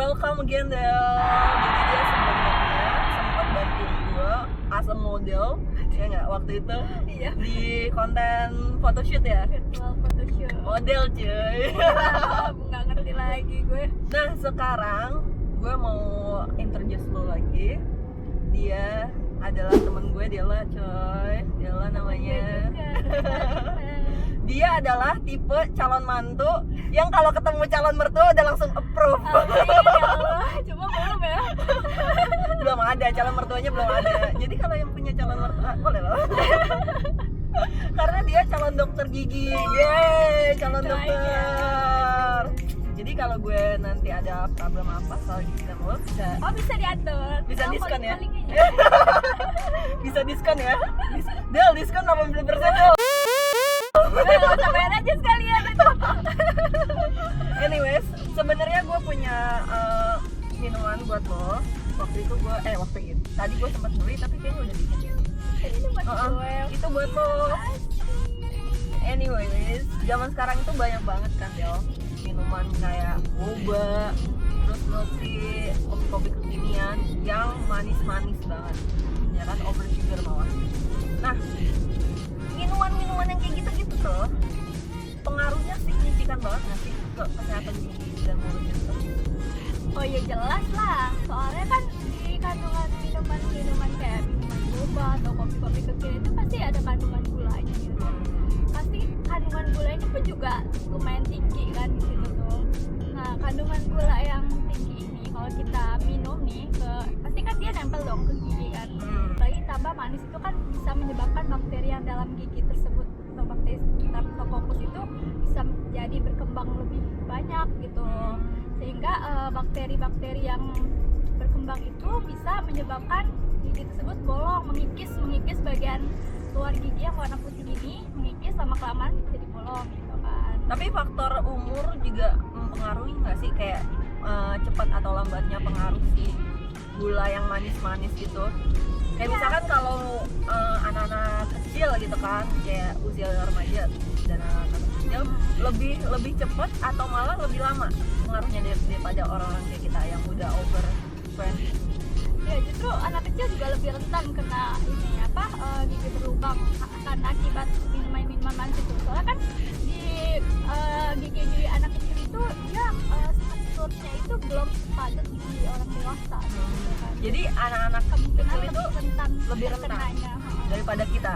Welcome again Del. Jadi dia sebenarnya sempat bantuin gue as a model, ya nggak waktu itu Iya. di konten photoshoot ya. Virtual photoshoot. Model cuy. Nggak ngerti lagi gue. Nah sekarang gue mau introduce lo lagi. Dia adalah temen gue, Dela coy. Dela namanya. Dia adalah tipe calon mantu yang kalau ketemu calon mertua udah langsung approve. Amin ya Allah. Cuma belum ya. Belum ada, calon mertuanya belum ada. Jadi kalau yang punya calon mertua boleh loh. Karena dia calon dokter gigi. Yeay, calon Doain ya. dokter. Jadi kalau gue nanti ada problem apa soal gigi dan mulut Bisa diatur. Bisa Sama diskon ya? paling aja. bisa diskon ya. Del, diskon 80% Del. Nggak usah bayar aja sekalian itu. Anyways, sebenarnya gue punya minuman buat lo. Waktu itu tadi gue sempat beli tapi kayaknya udah dingin ya. Ini buat gue. Itu buat lo. Anyways, zaman sekarang itu banyak banget kan Del, minuman kayak boba, terus milky, kopi-kopi kekinian yang manis-manis banget, ya kan, over sugar malah. Nah, minuman-minuman yang kayak gitu-gitu tuh pengaruhnya signifikan banget nggak sih ke kesehatan gigi dan mulut gitu? Oh ya jelas lah. Soalnya kan di kandungan minuman kayak minuman boba atau kopi-kopi kekinian itu pasti ada kandungan gulanya gitu. Pasti kandungan gulanya pun juga lumayan tinggi kan di situ tuh. Nah, kandungan gula yang tinggi ini kalau kita minum nih pasti kan dia nempel dong ke gigi kan. Lagi tambah manis itu kan bisa menyebabkan bakteri yang dalam gigi tersebut atau bakteri Staphylococcus itu bisa jadi berkembang lebih banyak gitu. Sehingga bakteri-bakteri yang berkembang itu bisa menyebabkan gigi tersebut bolong, mengikis bagian luar gigi yang warna putih ini, mengikis lama kelamaan jadi bolong gitu kan. Tapi faktor umur juga mempengaruhi nggak sih, kayak cepat atau lambatnya pengaruh si gula yang manis-manis gitu? Kayak misalkan kalau anak-anak kecil gitu kan, kayak usia remaja dan anak-anak kecil lebih cepat atau malah lebih lama pengaruhnya daripada orang-orang kayak kita yang udah over 20? Ya justru anak kecil juga lebih rentan kena gigi berlubang karena akibat minuman manis itu. Soalnya kan di gigi anak kecil itu dia strukturnya itu belum padat di orang dewasa gitu kan. Jadi anak-anak Kemungkinan kecil itu lebih rentan kenanya daripada kita.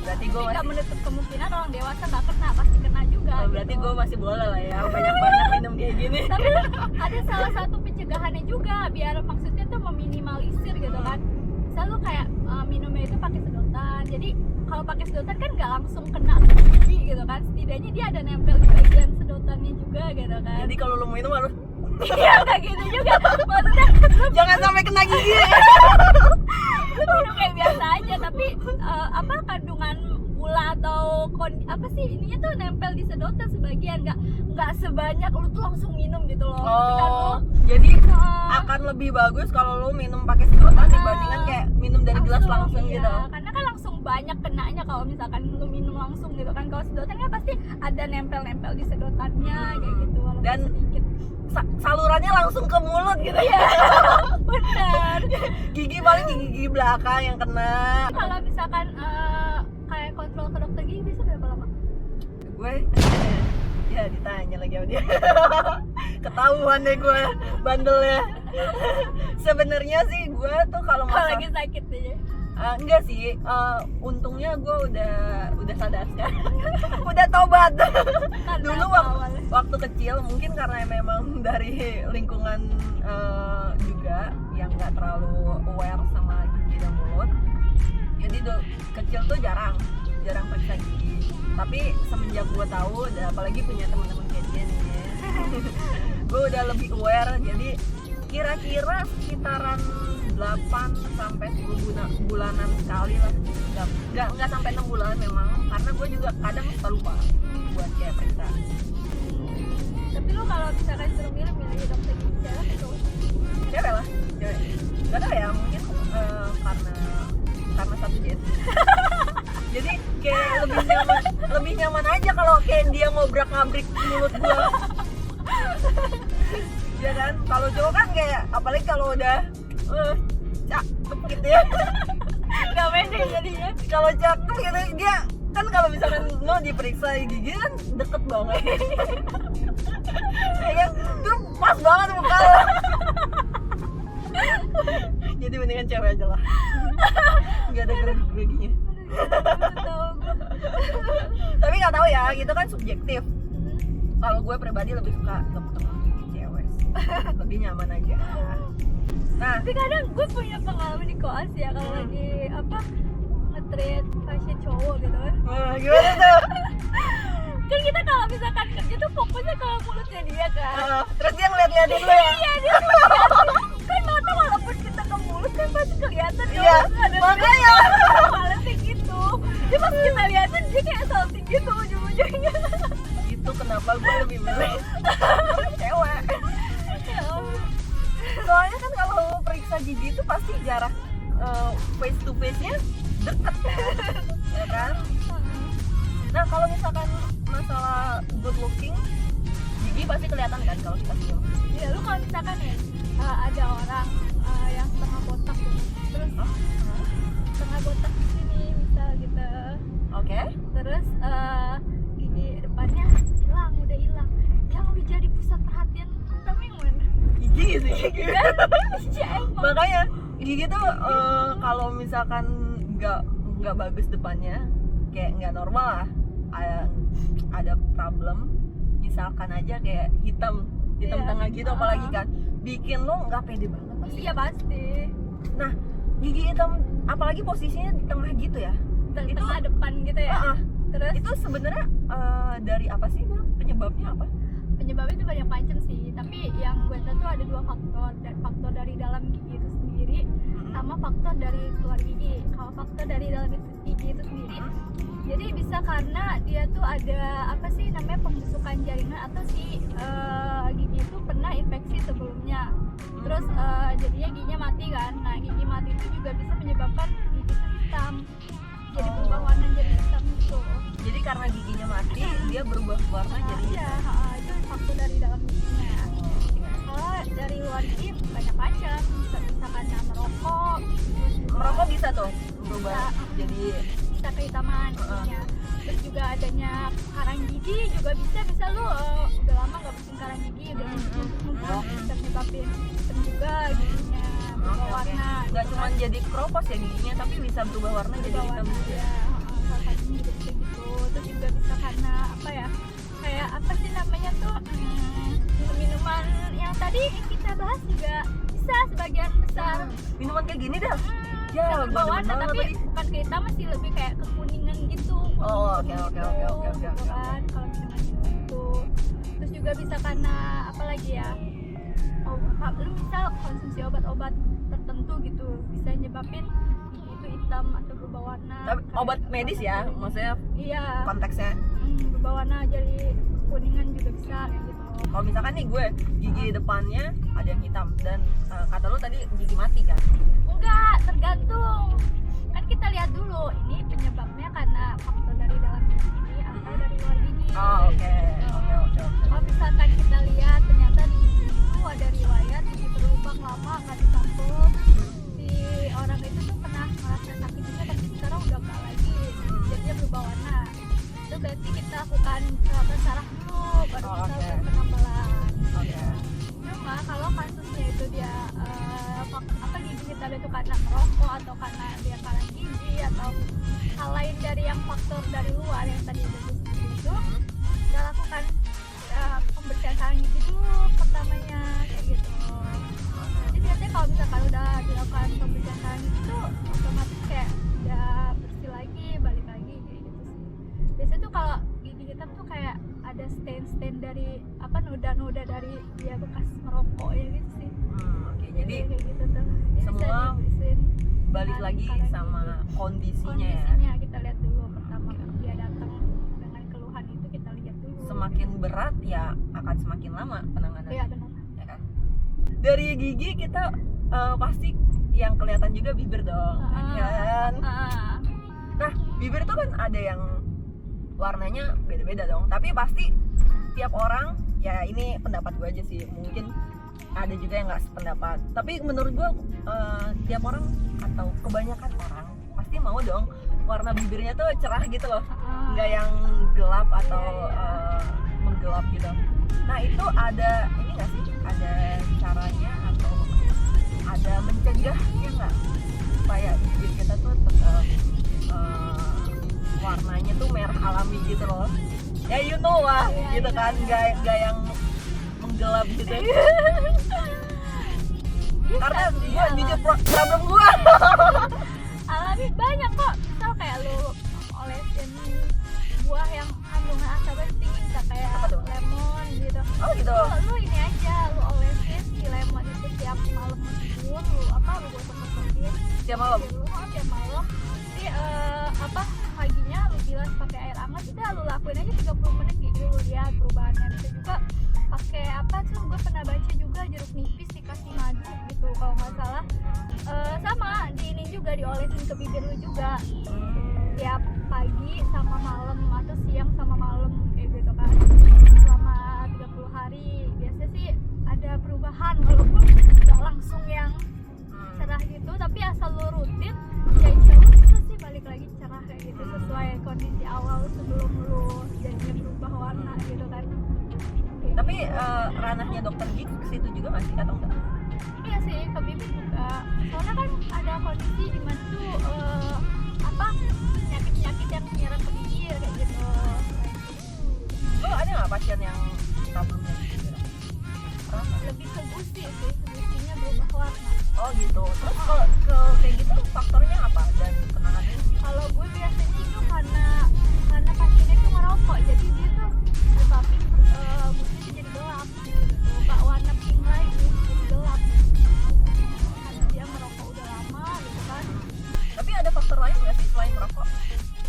Berarti gue nggak masih, menutup kemungkinan orang dewasa nggak kena, pasti kena juga berarti gitu. gue masih boleh lah ya banyak-banyak minum kayak gini. Tapi ada salah satu pencegahannya juga biar maksudnya tuh meminimalisir gitu kan. Misal lu kayak minumnya itu pakai sedotan, jadi kalau pakai sedotan kan nggak langsung kena ke gigi gitu kan, setidaknya dia ada nempel di bagian sedotannya juga gitu kan. Jadi kalau lu minum harus Iya nggak gitu juga, maksudnya lu jangan sampai kena gigi. minum kayak biasa aja tapi kandungan gula atau ininya tuh nempel di sedotan sebagian, nggak sebanyak lu tuh langsung minum gitu loh. Oh, jadi akan lebih bagus kalau lu minum pakai sedotan dibandingkan kayak minum dari gelas langsung iya, gitu. karena kan langsung banyak kenanya kalau misalkan lu minum langsung gitu kan. Kalau sedotan kan pasti ada nempel-nempel di sedotannya kayak gitu walaupun Dan sedikit. Salurannya langsung ke mulut gitu ya. Benar. Gigi paling gigi belakang yang kena. Kalau misalkan kayak kontrol ke dokter gigi bisa berapa lama? Gue ya ditanya lagi sama dia. Ketahuan deh gue bandelnya. Sebenarnya sih gue tuh kalau Kalau masalah lagi sakit aja. enggak sih, untungnya gue udah sadar sekarang. Udah tobat. Dulu waktu kecil mungkin karena memang dari lingkungan juga yang nggak terlalu aware sama gigi dan mulut, jadi kecil tuh jarang periksa gigi. Tapi semenjak gue tahu, apalagi punya teman-teman kayak dia nih ya, gue udah lebih aware. Jadi kira-kira sekitaran 8 sampai 10 bulanan sekali lah. Nggak sampai 6 bulan memang, karena gue juga kadang suka lupa buat kayak periksa. Tapi lu kalau misalkan suruh milih dokter gigi cewek atau cowok? Cewek lah, cewek. Gak tau ya, mungkin karena satu jet. Jadi kayak lebih nyaman aja kalau kayak dia ngobrak-ngabrik mulut gua. Ya kan? Kalau cowok kan kayak apalagi kalau udah cakep gitu ya. Gak pede jadinya. Kalau cakep gitu dia kan kalau misalkan mau diperiksa gigi kan deket banget. Ya kan? Tuh pas banget muka lo. Jadi mendingan cewek aja lah. Nggak ada gerak-geriknya. Tapi nggak tahu ya, itu kan subjektif. Kalau gue pribadi lebih suka tepuk-tepuk gigi cewek sih. Lebih nyaman aja. Nah, Tapi kadang gue punya pengalaman di koas ya kalau lagi apa nge-treat pasien cowok gitu kan. Gimana tuh? Kan kita kalau misalkan kerja tuh fokusnya ke mulutnya dia kan. Terus dia ngeliat-liatin lo ya? Iya dia tuh kelihatan. Kan mata walaupun kita ke mulut kan pasti kelihatan dong. Iya, Ada makanya. malesnya gitu. Dia pas kita liatin dia kayak salting gitu ujung-ujungnya. Itu kenapa gue lebih milih cewek. Ya Allah. Soalnya kan kalau periksa gigi itu pasti jarak face to face-nya deket ya kan? Nah kalau misalkan masalah good looking, gigi pasti kelihatan kan kalau kita senyum. Ya lu kalau misalkan ya ada orang yang setengah botak gitu, terus setengah botak di sini misal gitu, Oke. terus gigi depannya hilang, udah hilang, yang jadi pusat perhatian pertama yang mana? Gigi sih. Iya emang. Makanya gigi tuh kalau misalkan nggak bagus depannya, kayak nggak normal lah, ada problem, misalkan aja kayak hitam Iya. tengah gitu, apalagi kan bikin lo nggak pede banget pasti. Iya pasti. Nah gigi hitam apalagi posisinya di tengah gitu ya, itu Tengah depan gitu ya. Terus itu sebenarnya dari apa sih Bang? Penyebabnya apa? penyebabnya itu banyak macam sih, tapi yang gue tahu tuh ada dua faktor, dan faktor dari dalam gigi itu sendiri sama faktor dari luar gigi. Kalau faktor dari dalam gigi itu sendiri, jadi bisa karena dia tuh ada apa sih namanya pembusukan jaringan atau si gigi itu pernah infeksi sebelumnya, terus jadinya giginya mati kan. Nah gigi mati itu juga bisa menyebabkan gigi itu hitam, jadi berubah warna jadi hitam gitu. Jadi karena giginya mati dia berubah warna jadi Iya, itu faktor dari dalam giginya. Kalau dari luar gigi banyak macam, bisa karena merokok, terus juga merokok bisa tuh berubah jadi bisa kehitaman giginya. Terus juga adanya karang gigi juga bisa lu udah lama nggak bersihin karang gigi, udah numpuk bisa menyebabin hitam juga giginya, berubah warna. nggak gitu cuma kan. jadi keropos ya giginya, tapi bisa berubah warna jadi Berubah hitam warna, juga. ya. Salah satunya juga bisa gitu. Terus juga bisa karena apa ya? Kayak apa sih namanya tuh minuman yang tadi kita bahas juga bisa sebagian besar Minuman kayak gini dah. Ya, bisa berubah gua warna, demen banget tapi tadi. bukan kehitaman sih, lebih kayak kekuningan gitu. Oh, kuning oke, gitu, oke. gitu kan kalau minuman itu. Terus juga bisa karena apa lagi ya? Lu misal konsumsi obat-obat tertentu gitu bisa nyebabin gigi itu hitam atau berubah warna. Tapi obat medis ya, maksudnya Iya. konteksnya. Berubah warna jadi kuningan juga bisa kayak gitu. Kalau misalkan nih gue gigi depannya ada yang hitam dan kata lu tadi gigi mati kan? Enggak, tergantung. Kan kita lihat dulu ini penyebabnya karena faktor dari dalam gigi atau dari luar gigi. Oh, oke. Kalau misalkan kita lihat ternyata di gigi itu ada riwayat gigi berlubang lama nggak disampel, si orang itu tuh pernah merasa sakit juga tapi sekarang udah nggak lagi, jadinya berubah warna. Itu berarti kita lakukan perawatan saraf dulu baru Oh, bisa oke. penambalan. Oke. Cuma kalau kasusnya itu dia apa gigi kita itu karena merokok atau karena dia karang gigi atau hal lain dari yang faktor dari luar yang tadi udah disebut itu, kita lakukan pembersihan karang gigi dulu pertamanya kayak gitu. Jadi biasanya kalau misalkan udah dilakukan pembersihan karang gigi itu otomatis kayak udah bersih lagi, balik lagi kayak gitu sih. Biasanya tuh kalau gigi kita tuh kayak ada stain dari apa noda-noda dari dia bekas merokok ya gitu sih. Oke, jadi kayak gitu tuh. Jadi semua bisa dibersihin balik dengan lagi karang sama gigi. kondisinya ya. Kondisinya kita lihat dulu pertama dia datang dengan keluhan itu kita lihat dulu. Semakin berat ya akan semakin lama penanganannya. Iya benar. Ya kan? Dari gigi kita pasti yang kelihatan juga bibir dong, ya kan? Nah, bibir tuh kan ada yang warnanya beda-beda dong. Tapi pasti tiap orang, ya ini pendapat gue aja sih, mungkin ada juga yang nggak sependapat. Tapi menurut gue tiap orang atau kebanyakan orang pasti mau dong warna bibirnya tuh cerah gitu loh, nggak yang gelap atau menggelap gitu. Nah itu ada ini nggak sih, ada caranya atau ada mencegahnya nggak supaya bibir kita tuh tetap warnanya tuh merah alami gitu loh, ya you know lah gitu kan, nggak yang menggelap gitu. Karena gue jujur problem gue alami banyak kok. Misal kayak lu olesin buah yang kandungan asam tinggi kayak lemon gitu. Oh gitu. Lu ini aja, lu olesin si lemon itu tiap malam tidur, lu gosok-gosokin Tiap malam? Tiap malam. Jadi paginya lu bilas pakai air hangat, udah lu lakuin aja 30 menit gitu, lu lihat perubahannya. Bisa juga pakai gue pernah baca juga jeruk nipis dikasih madu gitu kalau nggak salah. Sama diinin juga, diolesin ke bibir lu juga tiap pagi sama malam atau siang sama malam kayak gitu kan, selama 30 hari. Biasanya sih ada perubahan walaupun nggak langsung yang cerah gitu, tapi asal lu rutin ya insya Allah bisa sih balik lagi cerah kayak gitu, sesuai kondisi awal sebelum lu jadinya berubah warna gitu kan. Tapi ranahnya dokter gigi ke situ juga nggak sih atau enggak? Iya sih, ke bibir juga. Soalnya kan ada kondisi di mana tuh penyakit-penyakit yang menyerang ke bibir kayak gitu. Lo ada nggak pasien yang problemnya gitu? Lebih ke gusi sih, gusinya berubah warna. Oh gitu. Terus kalau kayak gitu faktornya apa dan penanganannya? Kalau gue biasanya itu karena pasiennya tuh ngerokok, jadi dia tuh menyebabin gusinya tuh jadi gelap gitu. Pak warna pink lagi jadi gelap. Karena dia merokok udah lama gitu kan. Tapi ada faktor lain nggak sih selain merokok?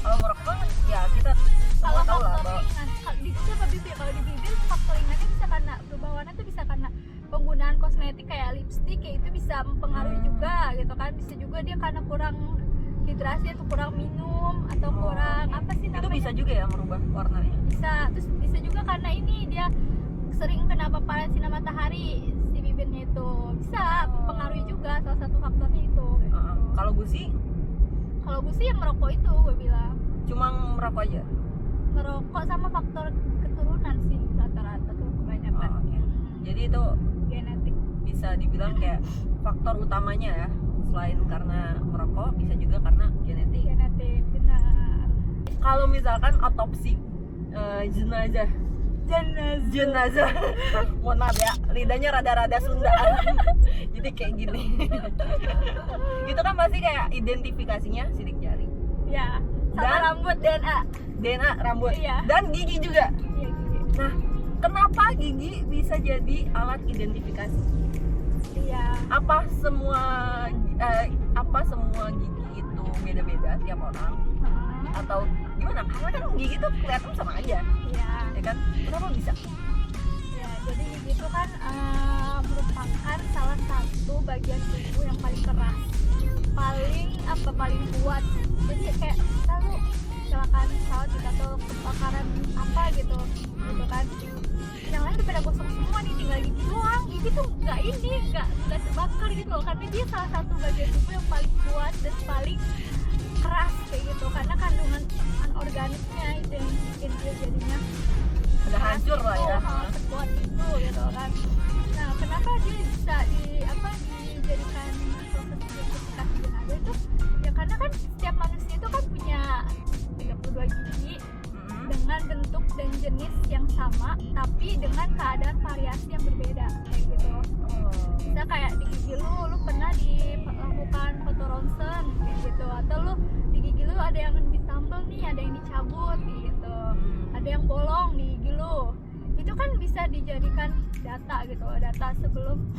Kalau merokok kan ya kita semua tahu lah bahwa di bibir, kalau di bibir faktor ringannya bisa karena berubah warna tuh bisa karena penggunaan kosmetik kayak lipstick kayak itu bisa mempengaruhi juga gitu kan. Bisa juga dia karena kurang hidrasi atau kurang minum atau kurang apa sih namanya, itu bisa juga ya merubah warnanya. bisa. Terus bisa juga karena ini dia sering kena paparan sinar matahari si bibirnya itu, bisa mempengaruhi juga, salah satu faktornya itu. Kalau gusi yang merokok itu gue bilang cuma merokok aja. merokok sama faktor keturunan sih rata-rata tuh kebanyakan. Jadi itu Genetik. bisa dibilang kayak faktor utamanya ya, selain karena merokok bisa juga karena genetik. Benar. Kalau misalkan otopsi jenazah mohon maaf ya, lidahnya rada-rada Sundaan jadi kayak gini itu kan pasti kayak identifikasinya sidik jari Ya, sama Dan- rambut DNA rambut Iya. dan gigi juga. Iya gigi. Nah, kenapa gigi bisa jadi alat identifikasi? Iya. Apa semua gigi itu beda-beda tiap orang atau gimana? Karena kan gigi tuh kelihatan sama aja, Iya. ya kan? Kenapa bisa? Ya, jadi gigi itu kan merupakan salah satu bagian tubuh yang paling keras, paling kuat. Jadi kayak kalau kecelakaan pesawat gitu atau kebakaran apa gitu kan, yang lain udah pada gosong semua nih, tinggal gigi doang. Gigi tuh nggak terbakar gitu loh, karena dia salah satu bagian tubuh yang paling kuat dan paling keras kayak gitu, karena kandungan anorganiknya itu yang bikin dia jadinya Udah hancur lah ya. sekuat itu gitu kan. Nah, kenapa dia bisa dijadikan proses identifikasi jenazah itu? Ya karena kan setiap manusia itu kan punya 32 gigi dengan bentuk dan jenis yang sama, tapi dengan keadaan variasi yang berbeda kayak gitu. Bisa kayak di gigi lu pernah dilakukan foto ronsen kayak gitu, atau lu di gigi lu ada yang ditambal nih, ada yang dicabut gitu, ada yang bolong di gigi lu. Itu kan bisa dijadikan data gitu loh, data sebelum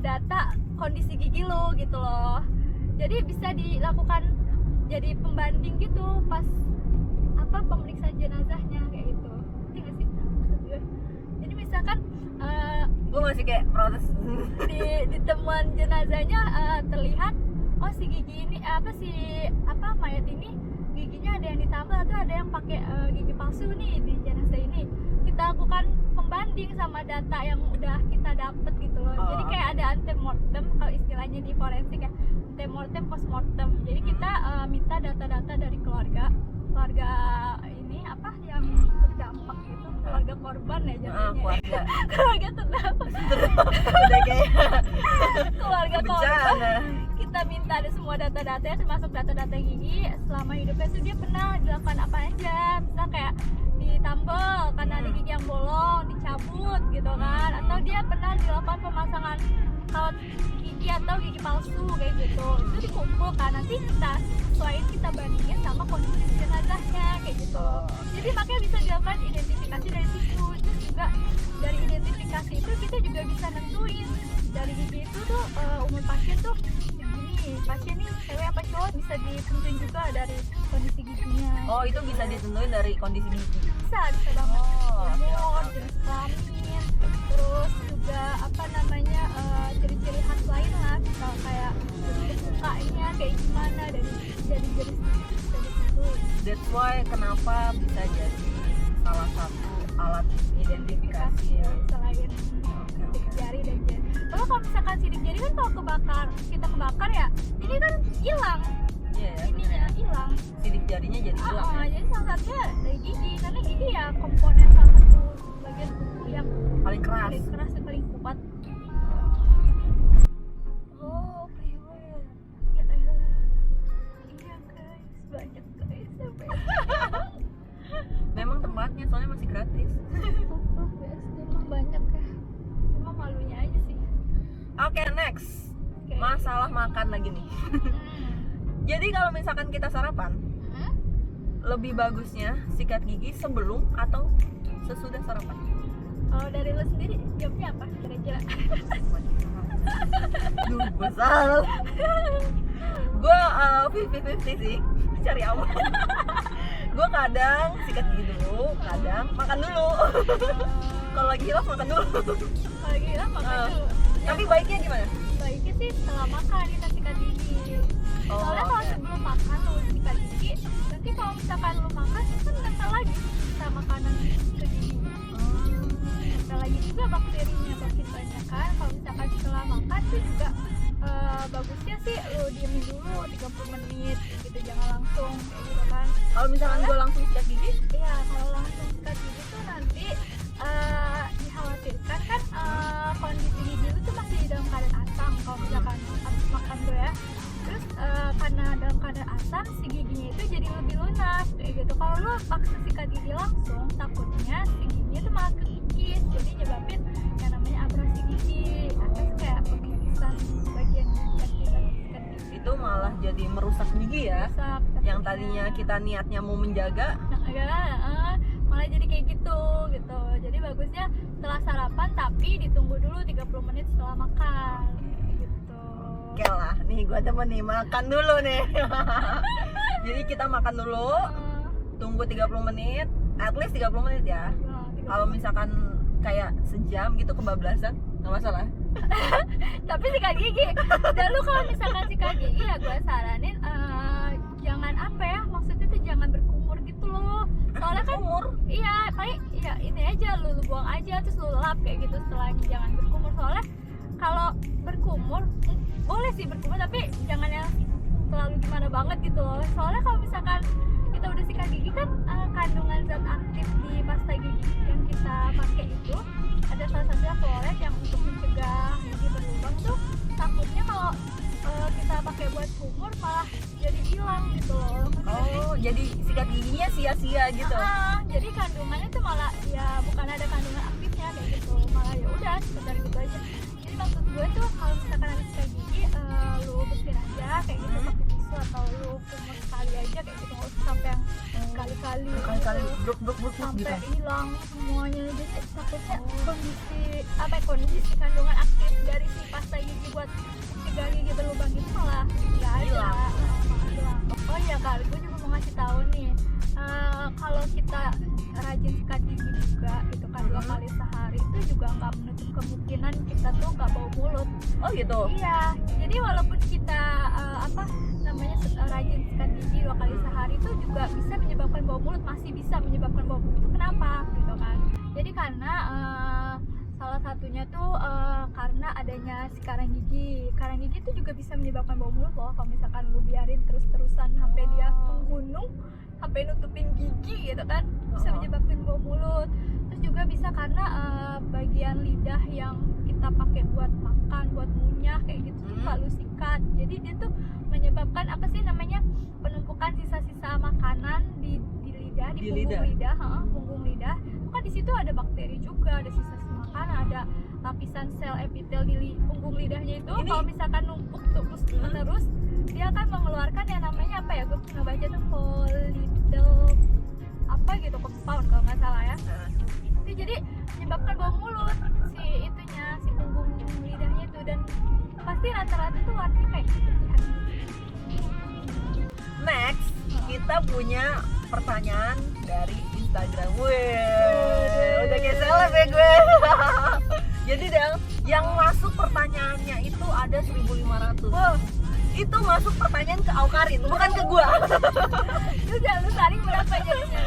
data kondisi gigi lu gitu loh. Jadi bisa dilakukan jadi pembanding gitu pas pemeriksaan jenazahnya kayak gitu. Ngerti nggak sih maksud gue? Jadi misalkan Gue masih kayak protes. di temuan jenazahnya terlihat si gigi ini mayat ini giginya ada yang ditambal atau ada yang pakai gigi palsu nih di jenazah ini. Kita lakukan pembanding sama data yang udah kita istilahnya di forensik ya, antemortem postmortem. Jadi kita minta data-data dari keluarga ini apa yang terdampak gitu, keluarga korban ya jadinya. Keluarga terdampak. Udah kayak Keluarga korban. bencana. Kita minta ada semua data-datanya termasuk data-data gigi selama hidupnya tuh dia pernah dilakukan apa aja, misal kayak ditambal karena ada gigi yang bolong dicabut gitu kan, atau dia pernah dilakukan pemasangan kawat gigi atau gigi palsu kayak gitu. Itu dikumpulkan, nanti kita selain kita bandingin sama kondisi jenazahnya kayak gitu. Jadi makanya bisa dilakukan identifikasi dari situ. Terus juga dari identifikasi itu kita juga bisa nentuin dari gigi itu tuh umur pasien tuh begini, pasien nih cewek apa cowok, bisa ditentuin juga dari kondisi giginya. Oh, itu bisa ditentuin dari kondisi gigi. Bisa banget. Oh, Umur, jenis kelamin, terus juga apa namanya ciri-ciri khas lain lah, misal kayak bentuk mukanya kayak gimana, dari situ. That's why kenapa bisa jadi salah satu alat identifikasi ya. Selain sidik jari dan jari. Kalau misalkan sidik jari kan kalau kita kebakar ya, ini kan hilang. Iya ya. Ininya hilang. Sidik jarinya jadi hilang. Ya? Jadi salah satunya dari gigi, karena gigi ya komponen salah satu bagian tubuh yang Paling keras. paling keras dan paling kuat. Oh, priwet. Ya elah. Iya guys, banyak guys sampai. Memang tempatnya soalnya masih gratis. Emang banyak ya. Emang malunya aja sih. Oke, next. Oke. Masalah makan lagi nih. Jadi kalau misalkan kita sarapan, lebih bagusnya sikat gigi sebelum atau sesudah sarapan? Kalau dari lu sendiri jawabnya apa kira-kira? Duh, gue salah. Gue 50-50 sih, cari aman. Gue kadang sikat gigi dulu, kadang makan dulu. Kalau lagi hilaf makan dulu. Kalau gila makan dulu. Tapi baiknya gimana? Baiknya sih setelah makan kita sikat gigi. Oh, Soalnya kalau oke. sebelum makan lu sikat gigi, nanti kalau misalkan lu makan kan nempel lagi sisa makanan ke gigi. Nempel lagi juga bakterinya makin banyak kan. Kalau misalkan setelah makan tuh juga bagusnya sih lu diemin dulu 30 menit gitu, jangan langsung kayak gitu kan. Kalau misalkan gue langsung sikat gigi, Iya, kalau langsung sikat gigi tuh nanti dikhawatirkan kan kondisi gigi lu tuh masih dalam keadaan asam kalau misalkan habis makan tuh ya. Terus karena dalam keadaan asam, si giginya itu jadi lebih lunak kayak gitu. Kalau lu paksa sikat gigi langsung, takutnya si giginya tuh malah kekikis, jadi nyebabin yang namanya abrasi gigi atau kayak kekikisan bagian yang kita sikat gigi. itu malah jadi merusak gigi ya. Rusak, Yang takutnya. tadinya kita niatnya mau menjaga, Malah jadi kayak gitu. Jadi bagusnya setelah sarapan tapi ditunggu dulu 30 menit setelah makan gitu. oke lah. Nih gue temen nih, makan dulu nih. Jadi kita makan dulu, tunggu 30 menit, at least 30 menit ya. Kalau misalkan kayak sejam gitu kebablasan, nggak masalah. Tapi sikat gigi, dan lu kalau misalkan sikat gigi ya gue saranin jangan apa ya, maksudnya tuh jangan berkumur gitu loh. Soalnya kan iya paling ya ini aja lu buang aja terus lu lap kayak gitu setelahnya, jangan berkumur. Soalnya kalau berkumur boleh sih berkumur tapi jangan yang terlalu gimana banget gitu loh. Soalnya kalau misalkan kita udah sikat gigi kan kandungan zat aktif di pasta gigi yang kita pakai itu ada salah satunya fluoride yang untuk mencegah gigi berlubang tuh. Takutnya kalau kita pakai buat kumur malah jadi hilang gitu loh. Oh, jadi sikat giginya sia-sia gitu. Jadi kandungannya tuh malah ya bukan ada kandungan aktifnya kayak gitu, malah ya udah sekedar gitu aja. Jadi maksud gue tuh kalau misalkan habis sikat gigi lu bersihin aja kayak gitu pakai tisu atau lu kumur sekali aja kayak gitu, nggak usah sampai yang kali-kali Bruk sampai gitu. hilang semuanya. Jadi takutnya kondisi kandungan aktif dari si pasta gigi buat mencegah gigi berlubang itu malah nggak ada, Hilang. malah hilang. Oh iya kali, gue juga mau ngasih tahu nih, kalau kita rajin sikat gigi juga itu kan 2 kali sehari itu juga nggak menutup kemungkinan kita tuh nggak bau mulut. Oh gitu. Iya, jadi walaupun kita rajin sikat gigi 2 kali sehari itu juga bisa menyebabkan bau mulut, masih bisa menyebabkan bau mulut. Itu kenapa gitu kan? Jadi karena salah satunya tuh karena karena adanya si karang gigi. Karang gigi itu juga bisa menyebabkan bau mulut loh kalau misalkan lu biarin terus-terusan sampai dia menggunung, sampai nutupin gigi gitu kan, bisa menyebabkan bau mulut. Terus juga bisa karena bagian lidah yang kita pakai buat makan, buat ngunyah kayak gitu tuh nggak lu sikat. Jadi dia tuh menyebabkan apa sih namanya, penumpukan sisa-sisa makanan di lidah, di punggung lidah, punggung lidah. Itu kan di situ ada bakteri juga, ada sisa-sisa makanan, ada lapisan sel epitel di punggung lidahnya itu. Kalau misalkan numpuk terus menerus, dia akan mengeluarkan yang namanya apa ya, gue pernah baca tuh polydel apa gitu, compound kalau nggak salah ya. Itu jadi menyebabkan bau mulut si itunya, si punggung lidahnya itu. Dan pasti rata-rata tuh warnanya kayak putihan. Next, kita punya pertanyaan dari Instagram. Wih, udah kayak seleb ya gue. Jadi Del, yang masuk pertanyaannya itu ada 1.500. Wow, itu masuk pertanyaan ke Aukarin, bukan ke gua. Lu jangan lu saring berapa jadinya.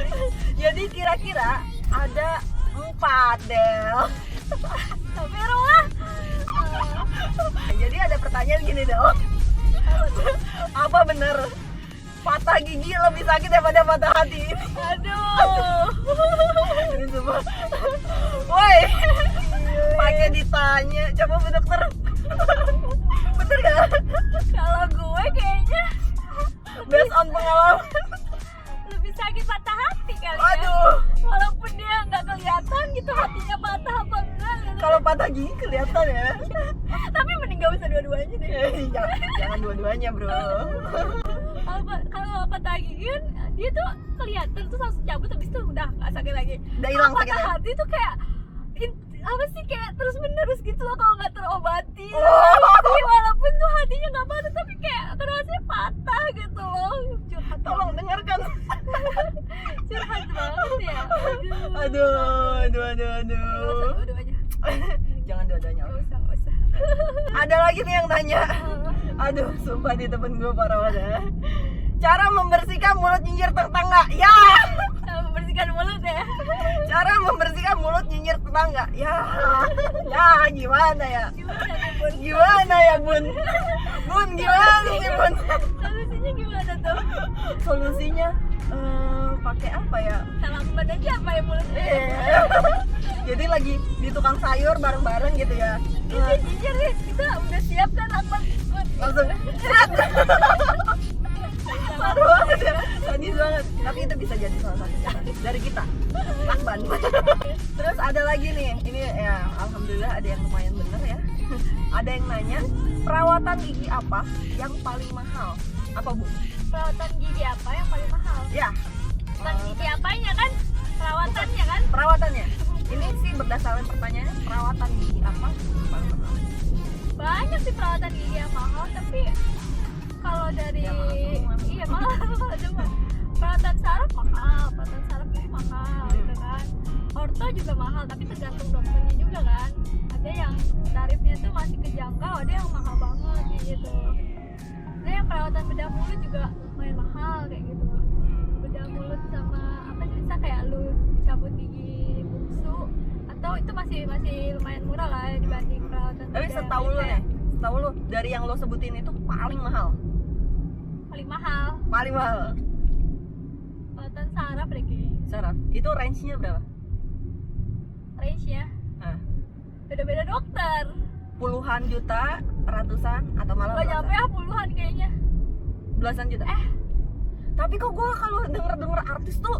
Jadi kira-kira ada 4 Del. Astagfirullah. Jadi ada pertanyaan gini Del. Apa bener patah gigi lebih sakit daripada patah hati? Aduh. Ini semua. Woi, pakai ditanya, coba Bu Dokter. Bener gak? Kalau gue kayaknya Based on pengalaman. lebih sakit patah hati kali ya. Aduh, Walaupun dia nggak kelihatan gitu hatinya patah apa enggak gitu. kalau patah gigi kelihatan ya. Tapi mending gak usah dua-duanya deh. Jangan dua-duanya bro. Kalau patah gigi kan dia tuh kelihatan tuh langsung cabut, habis itu udah nggak sakit lagi. Udah hilang Patah sakitnya. hati tuh kayak apa sih, kayak terus menerus gitu loh kalau nggak terobati. Jadi walaupun tuh hatinya nggak patah tapi kayak rasanya patah gitu loh. Curhat, Tolong dengarkan. curhat banget ya. Aduh. Dua-duanya. Jangan dua-duanya. Nggak usah. Ada lagi nih yang nanya. Aduh, sumpah di temen gue parah banget ya. Cara membersihkan mulut nyinyir tetangga. Ya. Membersihkan mulut ya. Cara membersihkan mulut nyinyir tetangga. Ya. Ya, gimana ya? Gimana ya, Bun? Gimana ya, Bun? Bun, gimana sih, Bun? Solusinya gimana tuh? Solusinya pakai apa ya? Salamban aja apa ya mulutnya? Jadi lagi di tukang sayur bareng-bareng gitu ya. Ini jujur nih, kita udah siap kan lakban. Langsung parah banget ya, sadis banget. Tapi itu bisa jadi salah satu cara dari kita, lakban. Terus ada lagi nih, ini ya alhamdulillah ada yang lumayan bener ya. Ada yang nanya, perawatan gigi apa yang paling mahal? Apa Bu? Perawatan gigi apa yang paling mahal? Ya, Bukan gigi apanya kan? Perawatannya kan? perawatannya. Ini sih berdasarkan pertanyaannya, perawatan gigi apa yang paling mahal? Banyak sih perawatan gigi yang mahal, tapi kalau dari Ya, mahal semua. iya mahal cuma perawatan saraf mahal, perawatan saraf gigi mahal gitu kan. Orto juga mahal, tapi tergantung dokternya juga kan. Ada yang tarifnya tuh masih kejangkau, ada yang mahal banget kayak gitu. Ada yang perawatan bedah mulut juga lumayan mahal kayak gitu. Bedah mulut sama apa sih, bisa kayak lu cabut gigi bungsu, atau itu masih lumayan murah lah ya dibanding perawatan Tapi bedah setahu yang lu lain. nih, setahu lu dari yang lo sebutin itu paling mahal. Paling mahal Paling mahal. perawatan saraf deh kayaknya. Saraf. Itu range-nya berapa? Range ya Hah. beda-beda dokter, Puluhan juta, ratusan, atau malah nggak nyampe belasan? puluhan kayaknya. Belasan juta. Tapi kok gue kalau denger artis tuh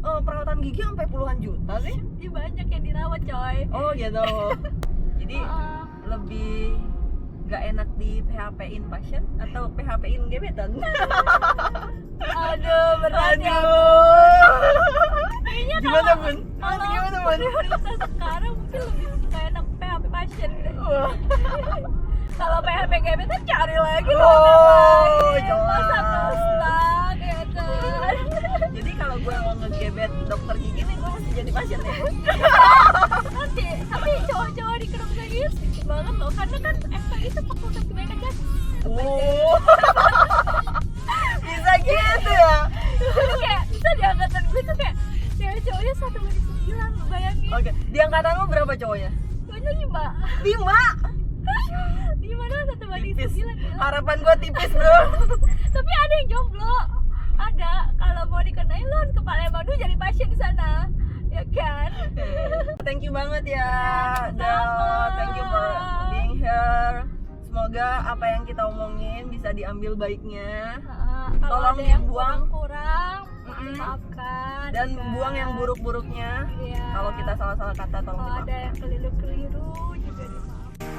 perawatan gigi sampai puluhan juta sih. Dia banyak yang dirawat coy. Oh gitu. Jadi lebih gak enak di PHP-in pasien atau PHP-in gebetan? Aduh berat ya. Kayaknya Gimana Bun? kalau Gimana Bun? prioritas sekarang mungkin lebih suka enak PHP pasien gitu. Wah. Kalau PHP gebetan cari lagi Oh, lagi. jelas. Masa stuck ya kan. Jadi kalau gue mau ngegebet dokter gigi nih, gue mesti jadi pasien ya? Nanti tapi cowok-cowok di kerong kayak gitu sedikit banget loh, karena kan FK itu fakultas kebaikan kan. Oh. Bisa gitu ya? Jadi kayak bisa di angkatan gue tuh kayak cewek-cowoknya 1/9, lu bayangin. Oke, di angkatan lo berapa cowoknya? Cowoknya 5. 5? tipis. gila. Harapan gue tipis bro. Tapi ada yang jomblo, ada. Kalau mau dikenain lo harus ke Palembang dulu jadi pasien di sana, ya kan? Thank you banget ya, Sama. Del. Thank you for being here. Semoga apa yang kita omongin bisa diambil baiknya. Kalau Tolong ada yang dibuang. kurang Mm-mm. maafkan Dan kan? buang yang buruk-buruknya. Iya. Kalau kita salah-salah kata tolong Kalau ada dimaafkan. yang keliru-keliru juga dimaafkan.